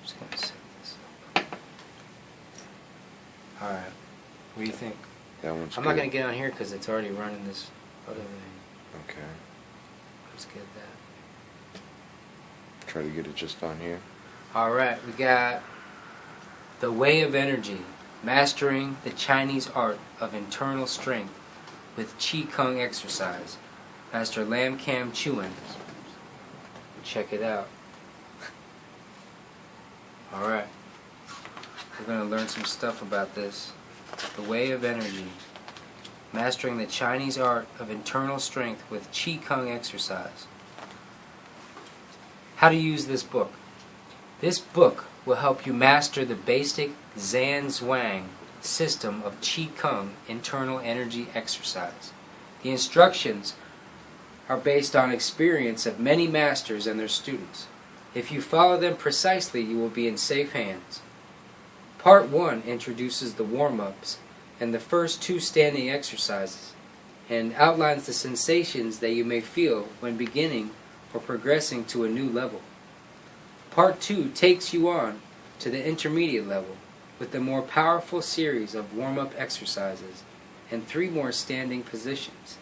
just going to set this up. Alright, what do you think? That one's I'm good. not going to get on here because it's already running this other thing. Okay. Let's get that. Try to get it just on here. Alright, we got The Way of Energy, Mastering the Chinese Art of Internal Strength with Qigong Exercise. Master Lam Kam Chuen. Check it out. Alright. We're going to learn some stuff about this. The Way of Energy, Mastering the Chinese Art of Internal Strength with Qigong Exercise. How to use this book. This book will help you master the basic Zhuang system of Qigong internal energy exercise. The instructions are based on experience of many masters and their students. If you follow them precisely, you will be in safe hands. Part 1 introduces the warm-ups and the first 2 standing exercises and outlines the sensations that you may feel when beginning or progressing to a new level. Part 2 takes you on to the intermediate level with the more powerful series of warm-up exercises and 3 more standing positions.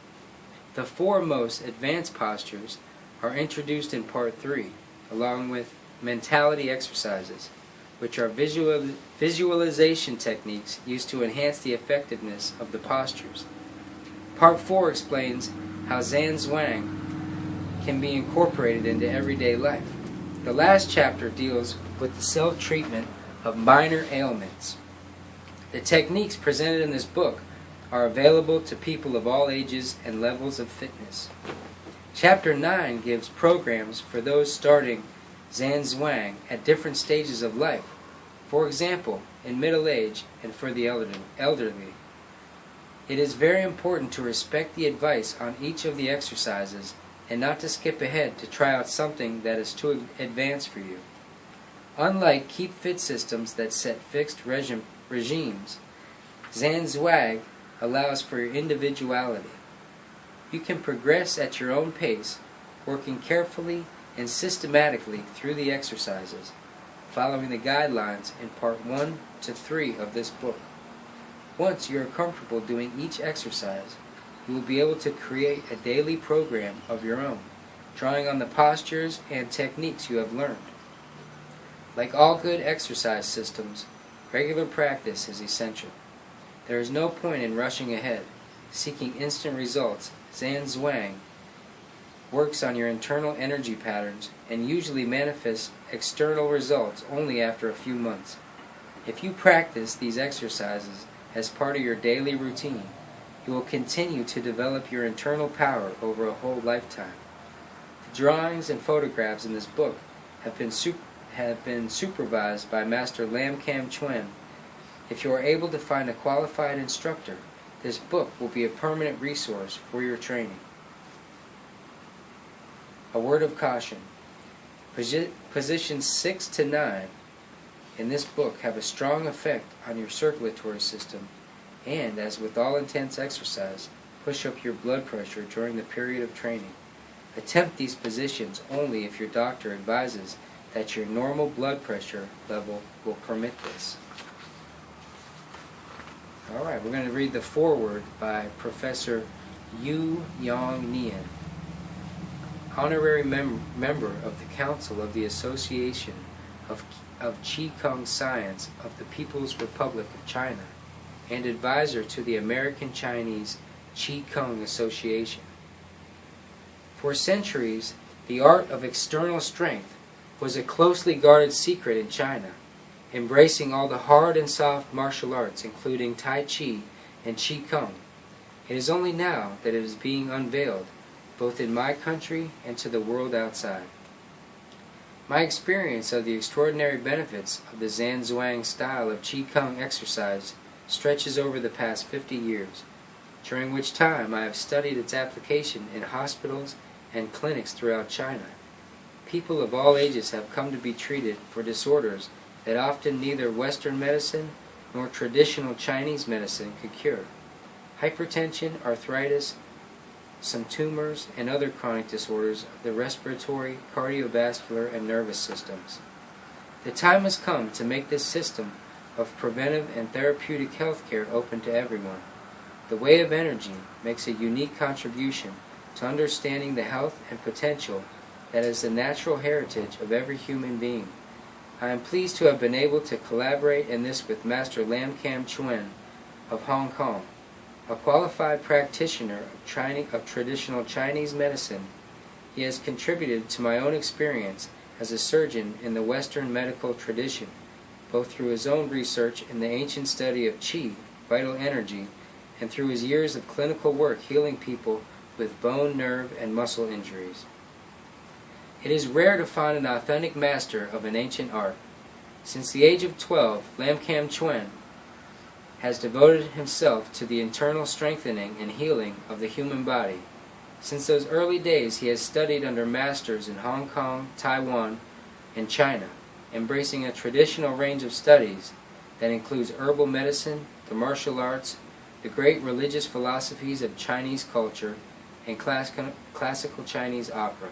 The 4 most advanced postures are introduced in Part 3, along with mentality exercises, which are visualization techniques used to enhance the effectiveness of the postures. Part 4 explains how Zhuang can be incorporated into everyday life. The last chapter deals with the self-treatment of minor ailments. The techniques presented in this book are available to people of all ages and levels of fitness. Chapter 9 gives programs for those starting Zhuang at different stages of life, for example, in middle age and for the elderly. It is very important to respect the advice on each of the exercises and not to skip ahead to try out something that is too advanced for you. Unlike Keep Fit systems that set fixed regimes, Zhuang allows for your individuality. You can progress at your own pace, working carefully and systematically through the exercises, following the guidelines in Part 1 to 3 of this book. Once you are comfortable doing each exercise, you will be able to create a daily program of your own, drawing on the postures and techniques you have learned. Like all good exercise systems, regular practice is essential. There is no point in rushing ahead, seeking instant results. Zhuang works on your internal energy patterns and usually manifests external results only after a few months. If you practice these exercises as part of your daily routine, you will continue to develop your internal power over a whole lifetime. The drawings and photographs in this book have been supervised by Master Lam Kam Chuen. If you are able to find a qualified instructor, this book will be a permanent resource for your training. A word of caution. Positions 6 to 9 in this book have a strong effect on your circulatory system and, as with all intense exercise, push up your blood pressure during the period of training. Attempt these positions only if your doctor advises that your normal blood pressure level will permit this. Alright, we're going to read the foreword by Professor Yu Yang Nian, honorary member of the Council of the Association of Qigong Science of the People's Republic of China, and advisor to the American Chinese Qigong Association. For centuries, the art of external strength was a closely guarded secret in China, embracing all the hard and soft martial arts, including Tai Chi and Qigong. It is only now that it is being unveiled, both in my country and to the world outside. My experience of the extraordinary benefits of the Zhuang style of Qigong exercise stretches over the past 50 years, during which time I have studied its application in hospitals and clinics throughout China. People of all ages have come to be treated for disorders that often neither Western medicine nor traditional Chinese medicine could cure: hypertension, arthritis, some tumors, and other chronic disorders of the respiratory, cardiovascular, and nervous systems. The time has come to make this system of preventive and therapeutic health care open to everyone. The Way of Energy makes a unique contribution to understanding the health and potential that is the natural heritage of every human being. I am pleased to have been able to collaborate in this with Master Lam Kam Chuen of Hong Kong, a qualified practitioner of traditional Chinese medicine. He has contributed to my own experience as a surgeon in the Western medical tradition, both through his own research in the ancient study of Qi, vital energy, and through his years of clinical work healing people with bone, nerve, and muscle injuries. It is rare to find an authentic master of an ancient art. Since the age of 12, Lam Kam Chuen has devoted himself to the internal strengthening and healing of the human body. Since those early days, he has studied under masters in Hong Kong, Taiwan, and China, embracing a traditional range of studies that includes herbal medicine, the martial arts, the great religious philosophies of Chinese culture, and classical Chinese opera.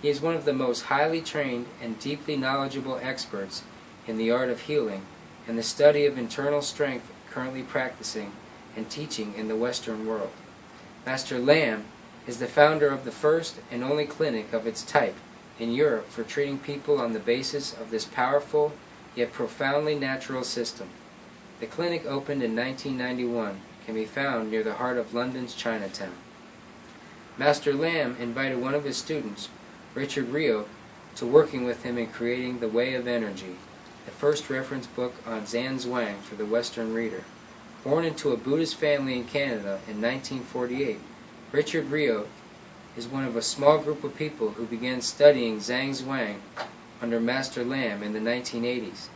He is one of the most highly trained and deeply knowledgeable experts in the art of healing and the study of internal strength currently practicing and teaching in the Western world. Master Lam is the founder of the first and only clinic of its type in Europe for treating people on the basis of this powerful yet profoundly natural system. The clinic opened in 1991 can be found near the heart of London's Chinatown. Master Lam invited one of his students, Richard Rio, to working with him in creating The Way of Energy, the first reference book on Zhuang for the Western reader. Born into a Buddhist family in Canada in 1948, Richard Rio is one of a small group of people who began studying Zhuang under Master Lam in the 1980s.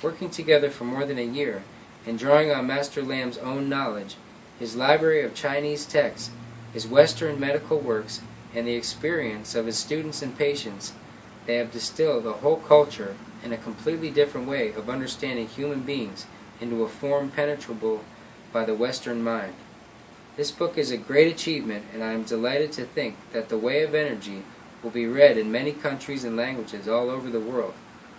Working together for more than a year and drawing on Master Lam's own knowledge, his library of Chinese texts, his Western medical works, and the experience of his students and patients, they have distilled a whole culture and a completely different way of understanding human beings into a form penetrable by the Western mind. This book is a great achievement, and I am delighted to think that The Way of Energy will be read in many countries and languages all over the world.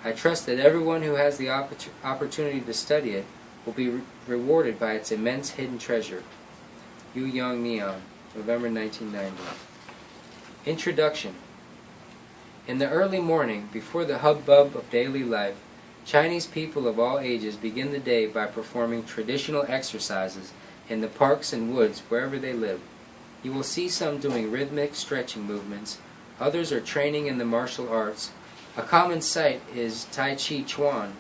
I trust that everyone who has the opportunity to study it will be rewarded by its immense hidden treasure. Yu Yang Neon, November 1990. Introduction. In the early morning, before the hubbub of daily life, Chinese people of all ages begin the day by performing traditional exercises in the parks and woods wherever they live. You will see some doing rhythmic stretching movements, others are training in the martial arts. A common sight is Tai Chi Chuan,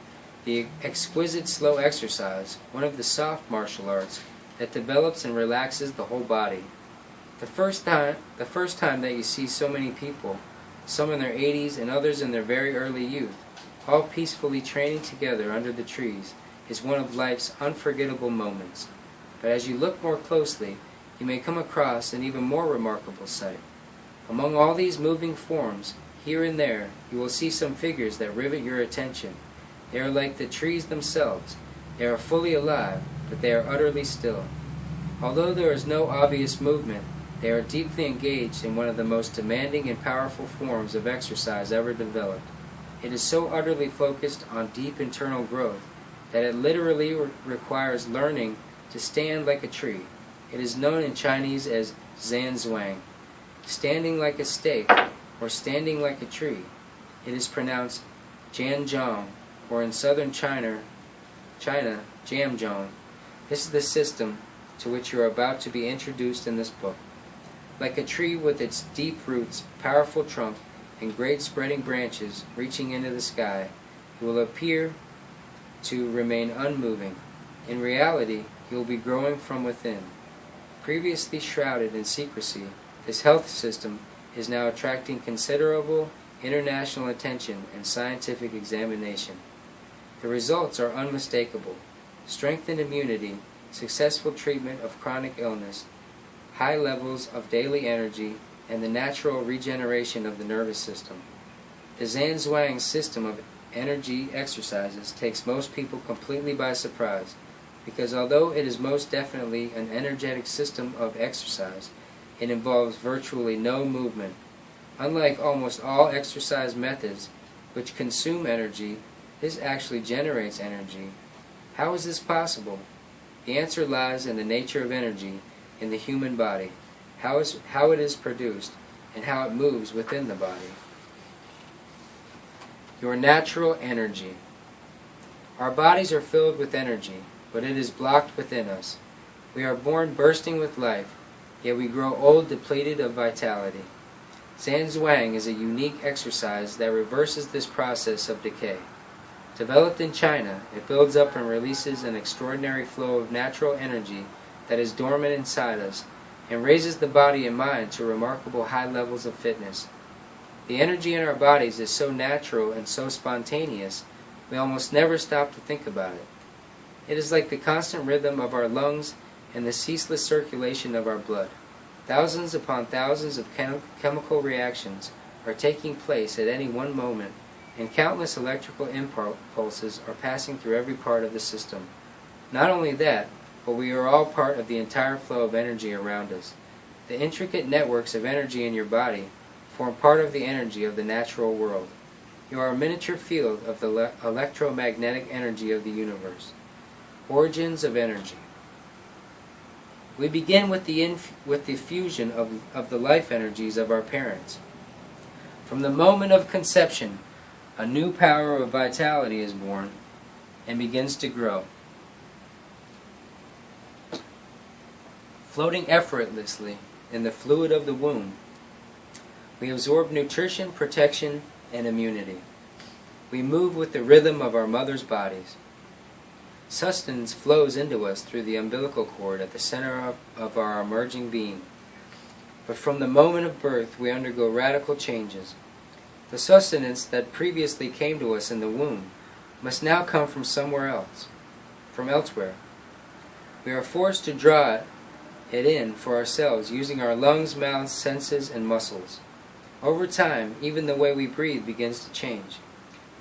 the exquisite slow exercise, one of the soft martial arts that develops and relaxes the whole body. The first time that you see so many people, some in their 80s and others in their very early youth, all peacefully training together under the trees, is one of life's unforgettable moments. But as you look more closely, you may come across an even more remarkable sight. Among all these moving forms, here and there, you will see some figures that rivet your attention. They are like the trees themselves. They are fully alive, but they are utterly still. Although there is no obvious movement, they are deeply engaged in one of the most demanding and powerful forms of exercise ever developed. It is so utterly focused on deep internal growth that it literally requires learning to stand like a tree. It is known in Chinese as Zhuang, standing like a stake, or standing like a tree. It is pronounced Jianzhong, or in southern China, Jiamzhong. This is the system to which you are about to be introduced in this book. Like a tree with its deep roots, powerful trunk, and great spreading branches reaching into the sky, it will appear to remain unmoving. In reality, you will be growing from within. Previously shrouded in secrecy, this health system is now attracting considerable international attention and scientific examination. The results are unmistakable: strengthened immunity, successful treatment of chronic illness, high levels of daily energy, and the natural regeneration of the nervous system. The Zhuang system of energy exercises takes most people completely by surprise, because although it is most definitely an energetic system of exercise, it involves virtually no movement. Unlike almost all exercise methods which consume energy, This actually generates energy. How is this possible? The answer lies in the nature of energy in the human body, how it is produced, and how it moves within the body. Your natural energy. Our bodies are filled with energy, but it is blocked within us. We are born bursting with life, yet we grow old depleted of vitality. Zhuang is a unique exercise that reverses this process of decay. Developed in China, it builds up and releases an extraordinary flow of natural energy that is dormant inside us and raises the body and mind to remarkable high levels of fitness. The energy in our bodies is so natural and so spontaneous, we almost never stop to think about it. It is like the constant rhythm of our lungs and the ceaseless circulation of our blood. Thousands upon thousands of chemical reactions are taking place at any one moment, and countless electrical impulses are passing through every part of the system. Not only that, but we are all part of the entire flow of energy around us. The intricate networks of energy in your body form part of the energy of the natural world. You are a miniature field of the electromagnetic energy of the universe. Origins of energy. We begin with the fusion of the life energies of our parents. From the moment of conception, a new power of vitality is born and begins to grow. Floating effortlessly in the fluid of the womb, we absorb nutrition, protection, and immunity. We move with the rhythm of our mother's bodies. Sustenance flows into us through the umbilical cord at the center of our emerging being. But from the moment of birth, we undergo radical changes. The sustenance that previously came to us in the womb must now come from somewhere else, from elsewhere. We are forced to draw it in for ourselves using our lungs, mouths, senses, and muscles. Over time, even the way we breathe begins to change.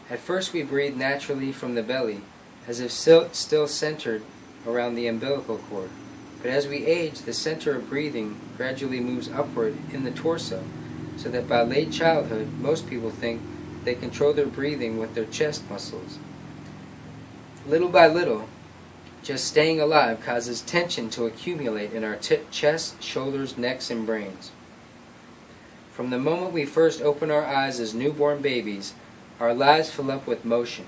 At first we breathe naturally from the belly, as if still centered around the umbilical cord. But as we age, the center of breathing gradually moves upward in the torso, so that by late childhood, most people think they control their breathing with their chest muscles. Little by little, just staying alive causes tension to accumulate in our chest, shoulders, necks, and brains. From the moment we first open our eyes as newborn babies, our lives fill up with motion.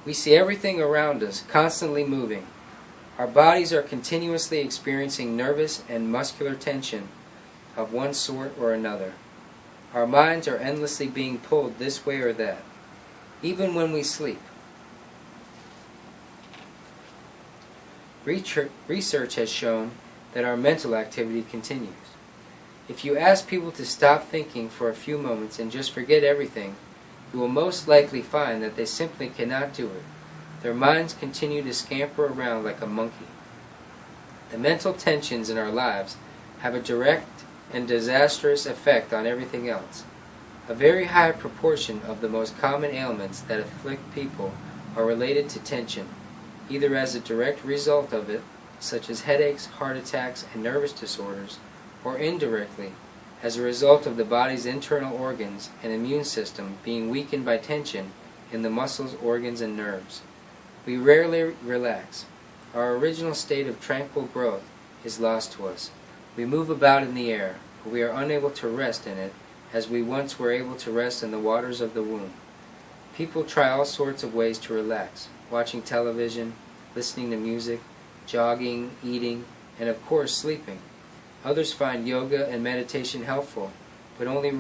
We see everything around us constantly moving. Our bodies are continuously experiencing nervous and muscular tension of one sort or another. Our minds are endlessly being pulled this way or that, even when we sleep. Research has shown that our mental activity continues. If you ask people to stop thinking for a few moments and just forget everything, you will most likely find that they simply cannot do it. Their minds continue to scamper around like a monkey. The mental tensions in our lives have a direct and disastrous effect on everything else. A very high proportion of the most common ailments that afflict people are related to tension, either as a direct result of it, such as headaches, heart attacks, and nervous disorders, or indirectly, as a result of the body's internal organs and immune system being weakened by tension in the muscles, organs, and nerves. We rarely relax. Our original state of tranquil growth is lost to us. We move about in the air, but we are unable to rest in it as we once were able to rest in the waters of the womb. People try all sorts of ways to relax, watching television, listening to music, jogging, eating, and of course sleeping. Others find yoga and meditation helpful, but only